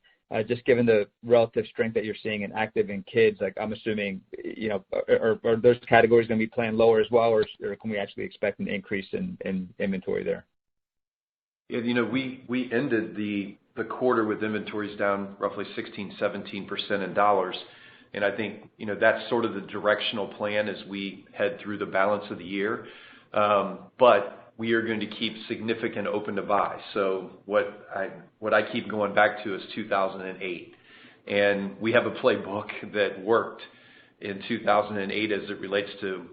just given the relative strength that you're seeing in active and kids? Like I'm assuming, are those categories going to be planned lower as well, or can we actually expect an increase in inventory there? Yeah, we ended the quarter with inventories down roughly 16-17% in dollars. And I think, that's sort of the directional plan as we head through the balance of the year. But we are going to keep significant open to buy. So what I keep going back to is 2008. And we have a playbook that worked in 2008 as it relates to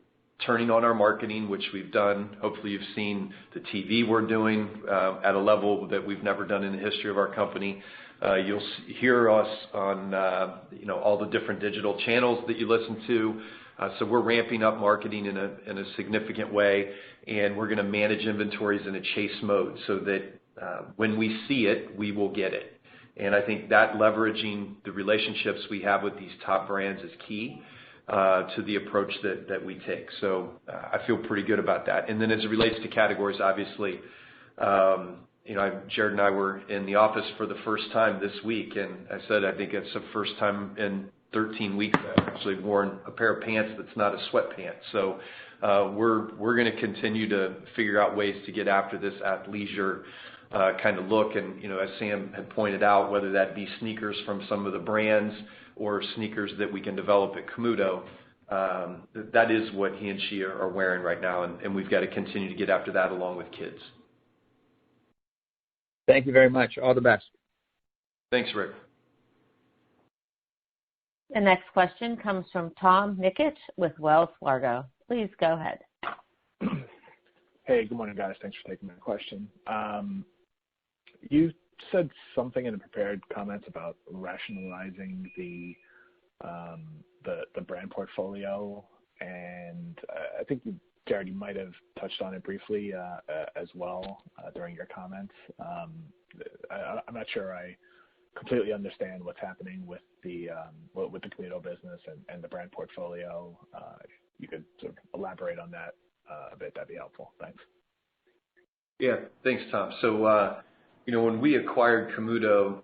turning on our marketing, which we've done. Hopefully you've seen the TV we're doing at a level that we've never done in the history of our company. You'll hear us on all the different digital channels that you listen to. So we're ramping up marketing in a significant way, and we're going to manage inventories in a chase mode so that when we see it, we will get it. And I think that leveraging the relationships we have with these top brands is key to the approach that we take. So I feel pretty good about that. And then as it relates to categories, obviously, Jared and I were in the office for the first time this week, and I said I think it's the first time in 13 weeks I've actually worn a pair of pants that's not a sweatpants. So we're going to continue to figure out ways to get after this athleisure kind of look. And, as Sam had pointed out, whether that be sneakers from some of the brands or sneakers that we can develop at Camuto, that is what he and she are wearing right now, and we've got to continue to get after that along with kids. Thank you very much. All the best. Thanks, Rick. The next question comes from Tom Nikic with Wells Fargo. Please go ahead. Hey, good morning, guys. Thanks for taking my question. You said something in the prepared comments about rationalizing the brand portfolio, and I think Jared, you might have touched on it briefly as well during your comments. I'm not sure I completely understand what's happening with the Camuto business and the brand portfolio. If you could sort of elaborate on that a bit, that'd be helpful. Thanks. Yeah, thanks, Tom. So, when we acquired Camuto,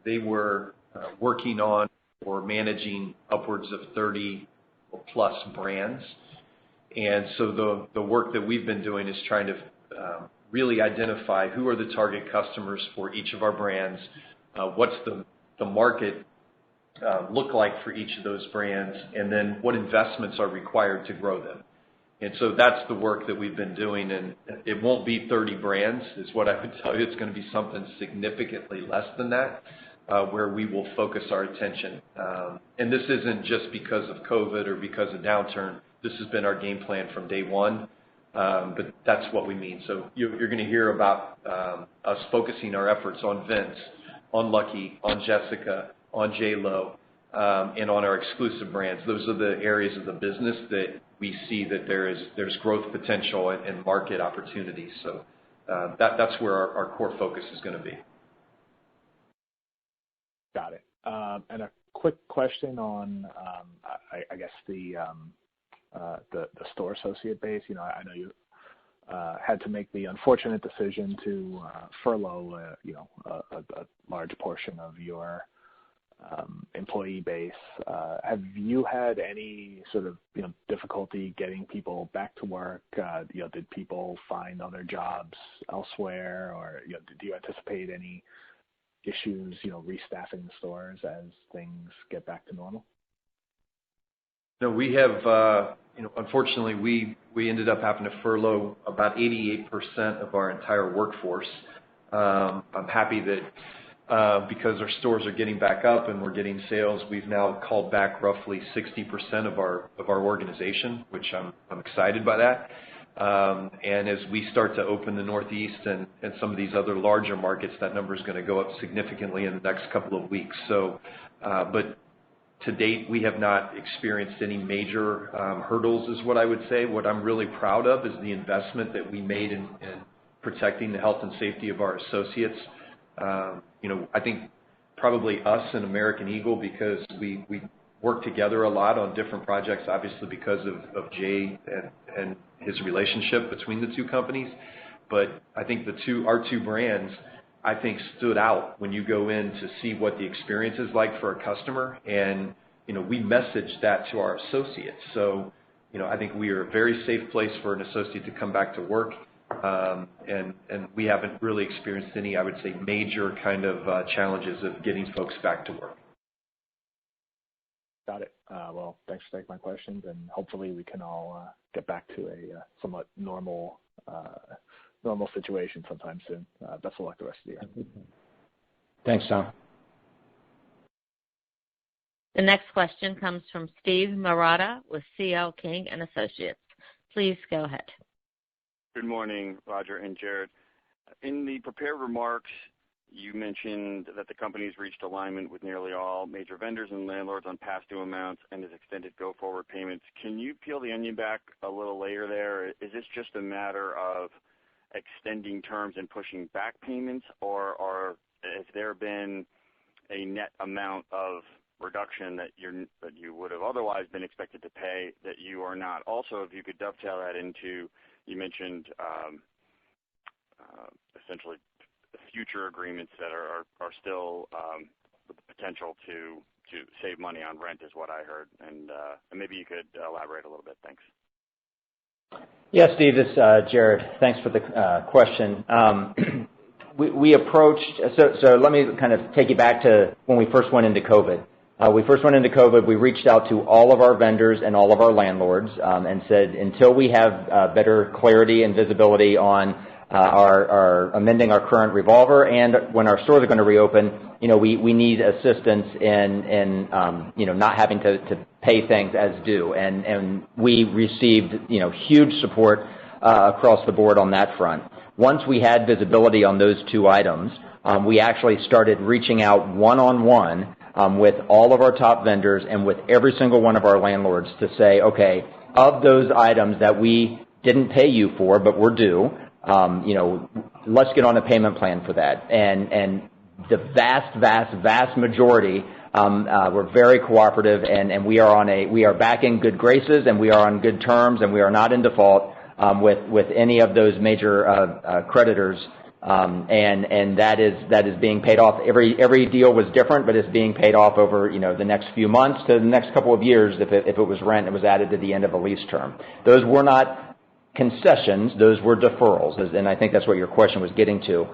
they were working on or managing upwards of 30 plus brands. And so the work that we've been doing is trying to really identify who are the target customers for each of our brands, what's the market look like for each of those brands, and then what investments are required to grow them. And so that's the work that we've been doing, and it won't be 30 brands is what I would tell you. It's going to be something significantly less than that, where we will focus our attention. And this isn't just because of COVID or because of downturn. This has been our game plan from day one, but that's what we mean. So you're going to hear about us focusing our efforts on Vince, on Lucky, on Jessica, on J.Lo, and on our exclusive brands. Those are the areas of the business that we see that there's growth potential and market opportunities. So that's where our core focus is going to be. Got it. And a quick question on, I guess the store associate base. I know you had to make the unfortunate decision to furlough, a large portion of your employee base. Have you had any sort of difficulty getting people back to work? Did people find other jobs elsewhere, or do you anticipate any issues, restaffing the stores as things get back to normal? No, we have, unfortunately, we ended up having to furlough about 88% of our entire workforce. I'm happy that because our stores are getting back up and we're getting sales, we've now called back roughly 60% of our organization, which I'm excited by that. And as we start to open the Northeast and some of these other larger markets, that number is going to go up significantly in the next couple of weeks. So, but to date, we have not experienced any major hurdles, is what I would say. What I'm really proud of is the investment that we made in protecting the health and safety of our associates. I think probably us and American Eagle, because we work together a lot on different projects, obviously because of Jay and his relationship between the two companies. But I think our two brands, I think, stood out when you go in to see what the experience is like for a customer. And, we message that to our associates. So, I think we are a very safe place for an associate to come back to work. And we haven't really experienced any, I would say, major kind of challenges of getting folks back to work. Got it. Well, thanks for taking my questions, and hopefully we can all get back to a somewhat normal situation sometime soon. Best of luck the rest of the year. Thanks, Tom. The next question comes from Steve Marotta with C.L. King & Associates. Please go ahead. Good morning, Roger and Jared. In the prepared remarks, you mentioned that the company's reached alignment with nearly all major vendors and landlords on past due amounts and has extended go-forward payments. Can you peel the onion back a little layer there? Is this just a matter of extending terms and pushing back payments, or has there been a net amount of reduction that you would have otherwise been expected to pay that you are not. Also, if you could dovetail that into, you mentioned essentially future agreements that are still with the potential to save money on rent is what I heard, and maybe you could elaborate a little bit. Thanks. Yeah, Steve, this is Jared. Thanks for the question. We approached, so let me kind of take you back to when we first went into COVID. We reached out to all of our vendors and all of our landlords and said, until we have better clarity and visibility on our amending our current revolver and when our stores are going to reopen, we need assistance in not having to pay things as due. And we received, huge support across the board on that front. Once we had visibility on those two items, we actually started reaching out one-on-one with all of our top vendors and with every single one of our landlords to say, okay, of those items that we didn't pay you for but were due, let's get on a payment plan for that. And the vast majority were very cooperative, and we are back in good graces, and we are on good terms, and we are not in default with any of those major creditors. And that is being paid off. Every deal was different, but it's being paid off over the next few months to the next couple of years. If it was rent, it was added to the end of a lease term. Those were not concessions; those were deferrals, and I think that's what your question was getting to.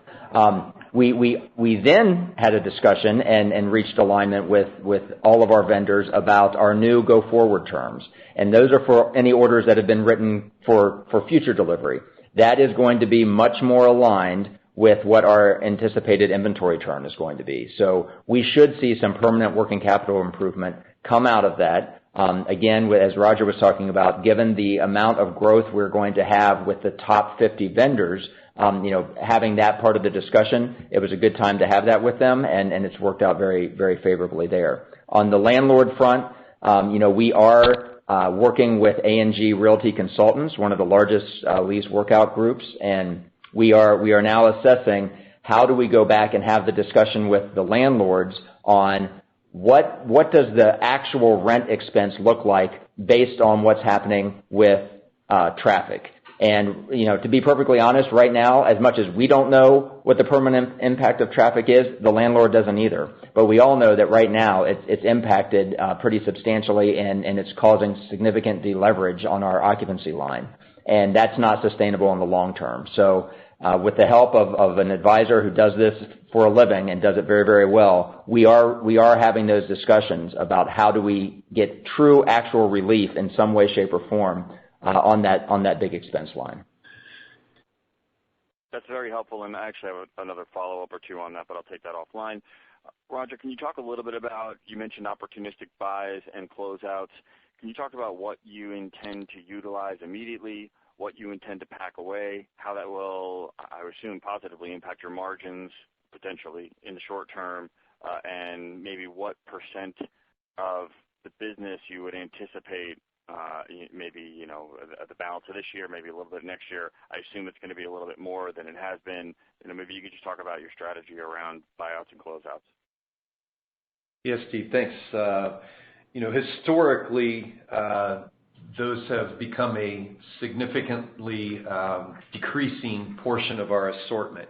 We then had a discussion and reached alignment with all of our vendors about our new go-forward terms, and those are for any orders that have been written for future delivery. That is going to be much more aligned with what our anticipated inventory turn is going to be. So we should see some permanent working capital improvement come out of that. Again, as Roger was talking about, given the amount of growth we're going to have with the top 50 vendors, having that part of the discussion, it was a good time to have that with them, and it's worked out very, very favorably there. On the landlord front, we are working with A&G Realty Consultants, one of the largest lease workout groups, and we are now assessing how do we go back and have the discussion with the landlords on what does the actual rent expense look like based on what's happening with traffic. And, to be perfectly honest, right now, as much as we don't know what the permanent impact of traffic is, the landlord doesn't either. But we all know that right now it's impacted pretty substantially, and it's causing significant deleverage on our occupancy line. And that's not sustainable in the long term. So with the help of an advisor who does this for a living and does it very, very well, we are having those discussions about how do we get true actual relief in some way, shape, or form on that big expense line. That's very helpful, and I actually have another follow-up or two on that, but I'll take that offline. Roger, can you talk a little bit about, you mentioned opportunistic buys and closeouts. Can you talk about what you intend to utilize immediately, what you intend to pack away, how that will, I would assume, positively impact your margins potentially in the short term, and maybe what percent of the business you would anticipate maybe, the balance of this year, maybe a little bit next year. I assume it's going to be a little bit more than it has been. Maybe you could just talk about your strategy around buyouts and closeouts. Yes, Steve, thanks. Historically, those have become a significantly decreasing portion of our assortment.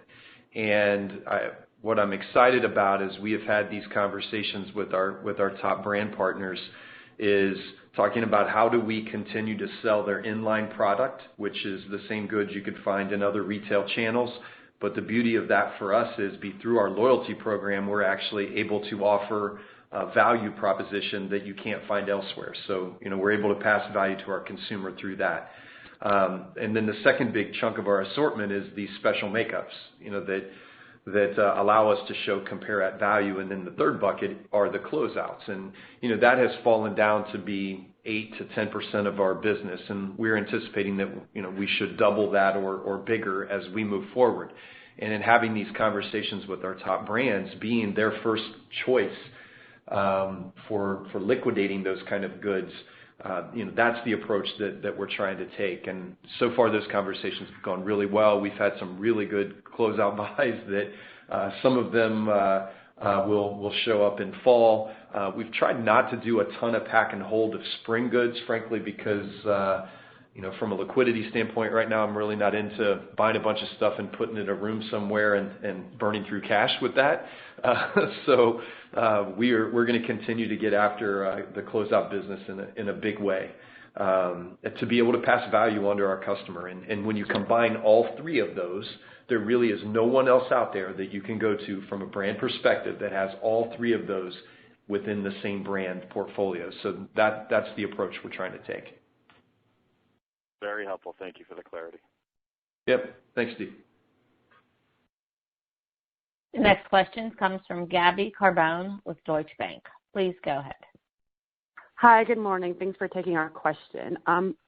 And what I'm excited about is we have had these conversations with our top brand partners is talking about how do we continue to sell their inline product, which is the same goods you could find in other retail channels. But the beauty of that for us is through our loyalty program, we're actually able to offer a value proposition that you can't find elsewhere. So, we're able to pass value to our consumer through that. And then the second big chunk of our assortment is these special makeups, that allow us to show compare at value. And then the third bucket are the closeouts. And, that has fallen down to be 8 to 10% of our business. And we're anticipating that, we should double that or bigger as we move forward. And in having these conversations with our top brands, being their first choice for liquidating those kind of goods, that's the approach that we're trying to take. And so far, those conversations have gone really well. We've had some really good closeout buys that some of them will show up in fall. We've tried not to do a ton of pack and hold of spring goods, frankly, because from a liquidity standpoint right now, I'm really not into buying a bunch of stuff and putting it in a room somewhere and burning through cash with that. So we're going to continue to get after the closeout business in a big way to be able to pass value on to our customer. And when you combine all three of those, there really is no one else out there that you can go to from a brand perspective that has all three of those within the same brand portfolio. So that's the approach we're trying to take. Very helpful. Thank you for the clarity. Yep. Thanks, Steve. The next question comes from Gabby Carbone with Deutsche Bank. Please go ahead. Hi, good morning. Thanks for taking our question.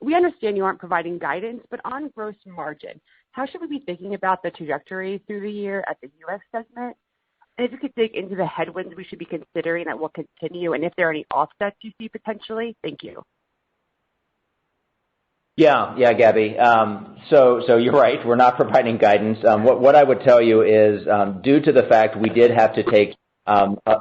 We understand you aren't providing guidance, but on gross margin, how should we be thinking about the trajectory through the year at the U.S. segment? And if you could dig into the headwinds we should be considering that will continue, and if there are any offsets you see potentially. Thank you. Yeah, Gabby. So you're right. We're not providing guidance. What I would tell you is, due to the fact we did have to take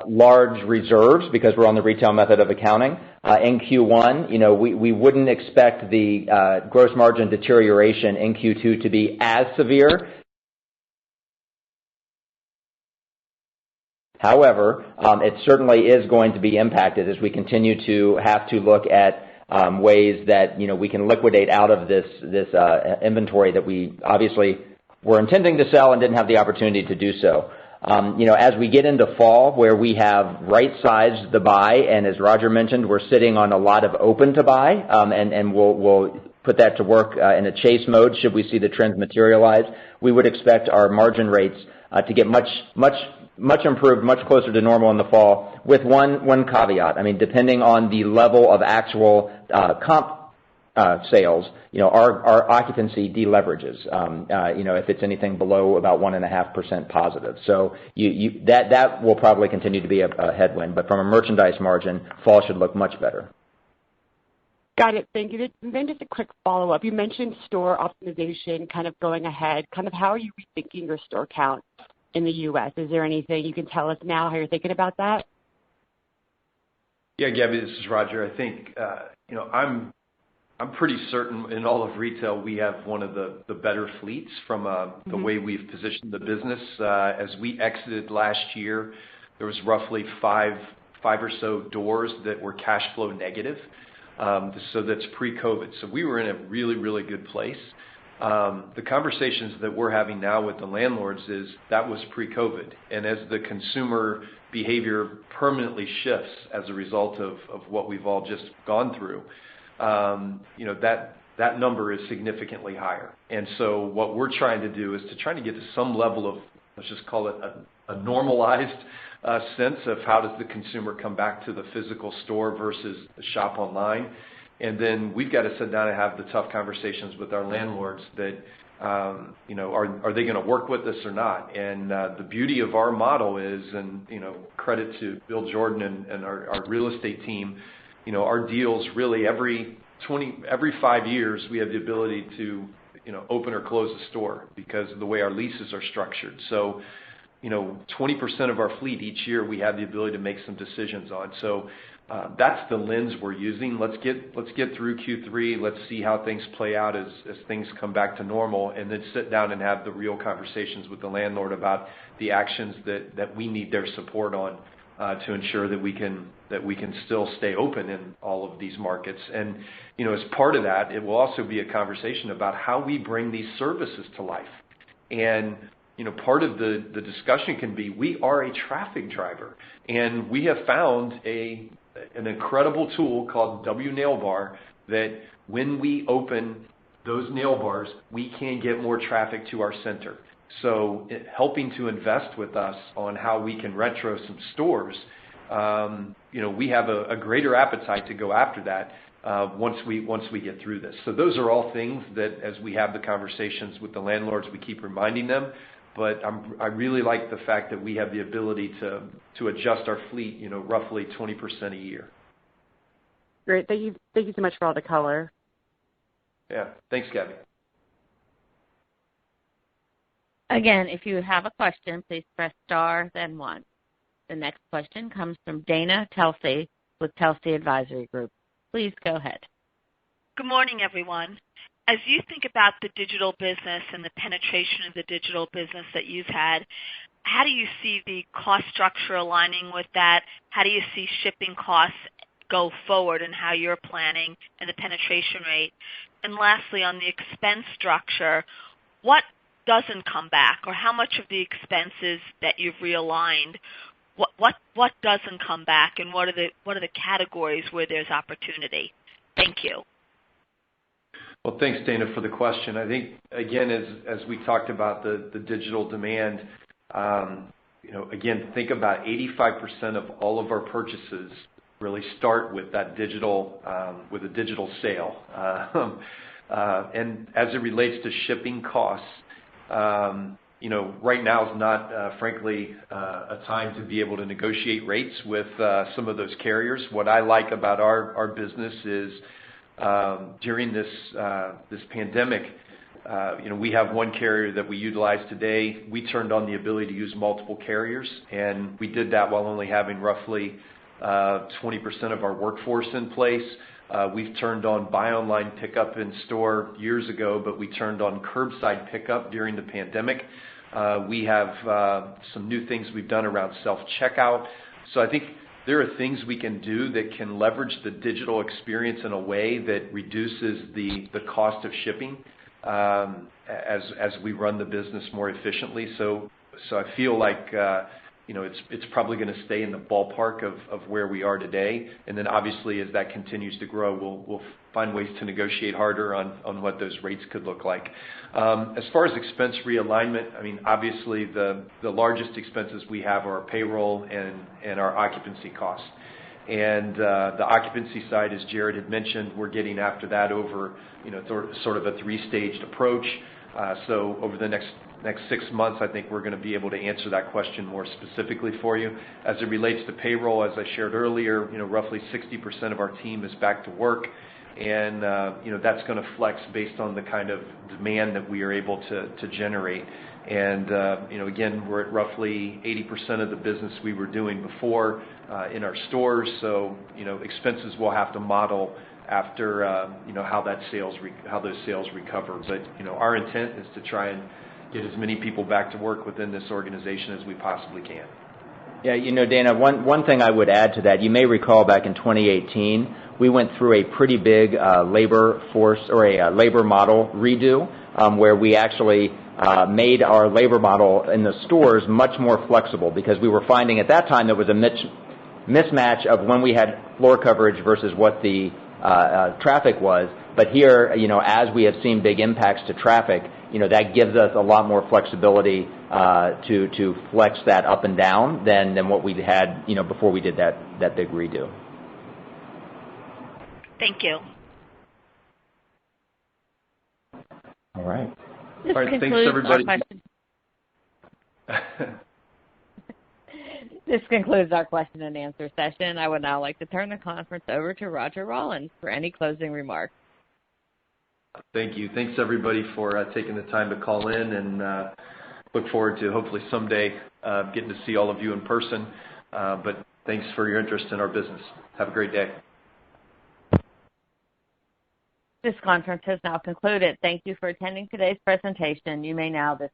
large reserves because we're on the retail method of accounting in Q1, we wouldn't expect the gross margin deterioration in Q2 to be as severe. However, it certainly is going to be impacted as we continue to have to look at ways that we can liquidate out of this inventory that we obviously were intending to sell and didn't have the opportunity to do so. As we get into fall, where we have right-sized the buy, and as Roger mentioned, we're sitting on a lot of open to buy, and we'll put that to work in a chase mode should we see the trends materialize. We would expect our margin rates to get much improved, much closer to normal in the fall, with one caveat. I mean, depending on the level of actual comp sales, our occupancy deleverages, if it's anything below about 1.5% positive. So that will probably continue to be a headwind. But from a merchandise margin, fall should look much better. Got it. Thank you. And then just a quick follow-up. You mentioned store optimization kind of going ahead. Kind of how are you rethinking your store count in the U.S.? Is there anything you can tell us now how you're thinking about that? Yeah, Gabby, this is Roger. I think, I'm pretty certain in all of retail we have one of the better fleets from the way we've positioned the business. As we exited last year, there was roughly five or so doors that were cash flow negative. So that's pre-COVID. So we were in a really, really good place. The conversations that we're having now with the landlords is that was pre-COVID. And as the consumer behavior permanently shifts as a result of what we've all just gone through, that number is significantly higher. And so what we're trying to do is to try to get to some level of, let's just call it a normalized sense of how does the consumer come back to the physical store versus the shop online. And then we've got to sit down and have the tough conversations with our landlords that, are they going to work with us or not? And the beauty of our model is, and, credit to Bill Jordan and our real estate team, our deals really every 5 years we have the ability to, open or close a store because of the way our leases are structured. So, 20% of our fleet each year we have the ability to make some decisions on. So that's the lens we're using. Let's get through Q3. Let's see how things play out as things come back to normal, and then sit down and have the real conversations with the landlord about the actions that we need their support on to ensure that we can still stay open in all of these markets. And as part of that, it will also be a conversation about how we bring these services to life. And part of the discussion can be we are a traffic driver, and we have found an incredible tool called W Nail Bar that when we open those nail bars, we can get more traffic to our center. So helping to invest with us on how we can retro some stores, we have a greater appetite to go after that once we get through this. So those are all things that as we have the conversations with the landlords, we keep reminding them. But I really like the fact that we have the ability to adjust our fleet, roughly 20% a year. Great. Thank you so much for all the color. Yeah. Thanks, Gabby. Again, if you have a question, please press star, then one. The next question comes from Dana Telsey with Telsey Advisory Group. Please go ahead. Good morning, everyone. As you think about the digital business and the penetration of the digital business that you've had, how do you see the cost structure aligning with that? How do you see shipping costs go forward and how you're planning and the penetration rate? And lastly, on the expense structure, what doesn't come back, or how much of the expenses that you've realigned, what doesn't come back, and what are the categories where there's opportunity? Thank you. Well, thanks, Dana, for the question. I think, again, as we talked about the digital demand, again, think about 85% of all of our purchases really start with that digital, with a digital sale. And as it relates to shipping costs, right now is not, frankly, a time to be able to negotiate rates with some of those carriers. What I like about our business is during this pandemic, we have one carrier that we utilize today. We turned on the ability to use multiple carriers, and we did that while only having roughly 20% of our workforce in place. We've turned on buy online pickup in store years ago, but we turned on curbside pickup during the pandemic. We have some new things we've done around self-checkout. So I think there are things we can do that can leverage the digital experience in a way that reduces the cost of shipping as we run the business more efficiently. So I feel like it's probably going to stay in the ballpark of where we are today. And then obviously as that continues to grow, we'll find ways to negotiate harder on what those rates could look like. As far as expense realignment, I mean, obviously the largest expenses we have are our payroll and our occupancy costs. And the occupancy side, as Jared had mentioned, we're getting after that over sort of a three-staged approach. So over the next 6 months, I think we're going to be able to answer that question more specifically for you. As it relates to payroll, as I shared earlier, roughly 60% of our team is back to work, and that's going to flex based on the kind of demand that we are able to generate. And again, we're at roughly 80% of the business we were doing before in our stores. So expenses will have to model after how those sales recover. But our intent is to try and get as many people back to work within this organization as we possibly can. Yeah, Dana, one thing I would add to that, you may recall back in 2018, we went through a pretty big labor force or a labor model redo where we actually made our labor model in the stores much more flexible because we were finding at that time there was a mismatch of when we had floor coverage versus what the traffic was. But here, as we have seen big impacts to traffic, that gives us a lot more flexibility to flex that up and down than what we had, before we did that big redo. Thank you. All right. This All right, thanks everybody. This concludes our question and answer session. I would now like to turn the conference over to Roger Rawlins for any closing remarks. Thank you. Thanks everybody for taking the time to call in, and look forward to hopefully someday getting to see all of you in person. But thanks for your interest in our business. Have a great day. This conference has now concluded. Thank you for attending today's presentation. You may now disconnect.